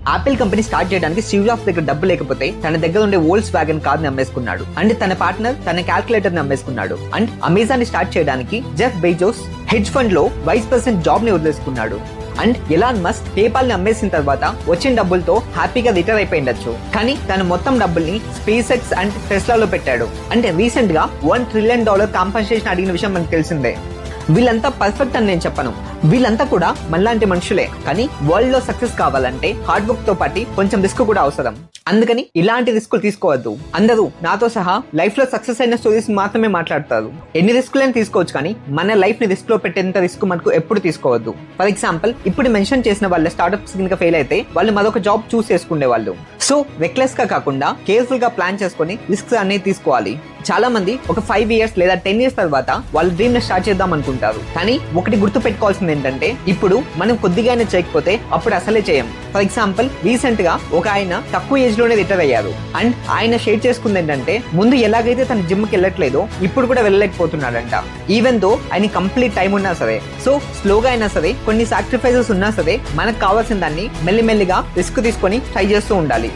Apple company start చేయడానికి Steve jobs దగ్గర డబ్బు లేకపోతే తన దగ్గర ఉండే వోల్క్స్ వ్యాగన్ కార్ ని అమ్మేసుకున్నాడు. అండ్ తన పార్ట్నర్ తన క్యాల్కులేటర్ ని అమ్మేసుకున్నాడు. అండ్ అమెజాన్ ని స్టార్ట్ చేయడానికి జెఫ్ బెజోస్ హెడ్జ్ ఫండ్ లో వైస్ ప్రెసిడెంట్ జాబ్ ని వదిలేసుకున్నాడు. అండ్ ఎలాన్ మస్క్ పేపాల్ ని అమ్మేసిన తర్వాత వచ్చిన డబ్బులతో హ్యాపీగా రిటైర్ అయిపోయిండొచ్చు. కానీ తన మొత్తం డబ్బుల్ని స్పేస్ ఎక్స్ అండ్ టెస్లాలో పెట్టాడు. అంటే రీసెంట్ గా $1 trillion కాంపన్సేషన్ అడిగిన విషయం మనకు తెలిసిందే. వీళ్ళంతా పర్ఫెక్ట్ అని నేను చెప్పను. వీళ్ళంతా కూడా మనలాంటి మనుషులే. కానీ వరల్డ్ లో సక్సెస్ కావాలంటే హార్డ్ వర్క్ తో పాటు కొంచెం రిస్క్ కూడా అవసరం. అందుకని ఇలాంటి రిస్కులు తీసుకోవద్దు. అందరూ నాతో సహా లైఫ్ లో సక్సెస్ అయిన స్టోరీస్ మాత్రమే మాట్లాడతారు. ఎన్ని రిస్కులైనా తీసుకోవచ్చు, కానీ మన లైఫ్ ని రిస్క్ లో పెట్టేంత రిస్క్ మనకు ఎప్పుడు తీసుకోవద్దు. ఫర్ ఎగ్జాంపుల్, ఇప్పుడు మెన్షన్ చేసిన వాళ్ళ స్టార్ట్అప్స్ కనుక ఫెయిల్ అయితే వాళ్ళు మరొక జాబ్ చూస్ చేసుకునే వాళ్ళు. సో రెక్లెస్ గా కాకుండా కేర్ఫుల్ గా ప్లాన్ చేసుకుని రిస్క్స్ అనేది తీసుకోవాలి. చాలా మంది ఒక 5 years లేదా 10 years తర్వాత వాళ్ళ డ్రీమ్ ని స్టార్ట్ చేద్దాం అనుకుంటారు. కానీ ఒకటి గుర్తు పెట్టుకోవాల్సింది ఏంటంటే, ఇప్పుడు మనం కొద్దిగానే చేయకపోతే అప్పుడు అసలే చేయం. ఫర్ ఎగ్జాంపుల్, రీసెంట్ గా ఒక ఆయన తక్కువ ఏజ్ లోనే రిటైర్ అయ్యారు. అండ్ ఆయన షేర్ చేసుకుంది ఏంటంటే, ముందు ఎలాగైతే తన జిమ్ కి వెళ్ళట్లేదో ఇప్పుడు కూడా వెళ్ళలేకపోతున్నాడంట. ఈవెన్ దో ఆయన కంప్లీట్ టైం ఉన్నా సరే. సో స్లోగా అయినా సరే, కొన్ని సాక్రిఫైసెస్ ఉన్నా సరే, మనకు కావాల్సిన దాన్ని మెల్లిమెల్లిగా రిస్క్ తీసుకొని ట్రై చేస్తూ ఉండాలి.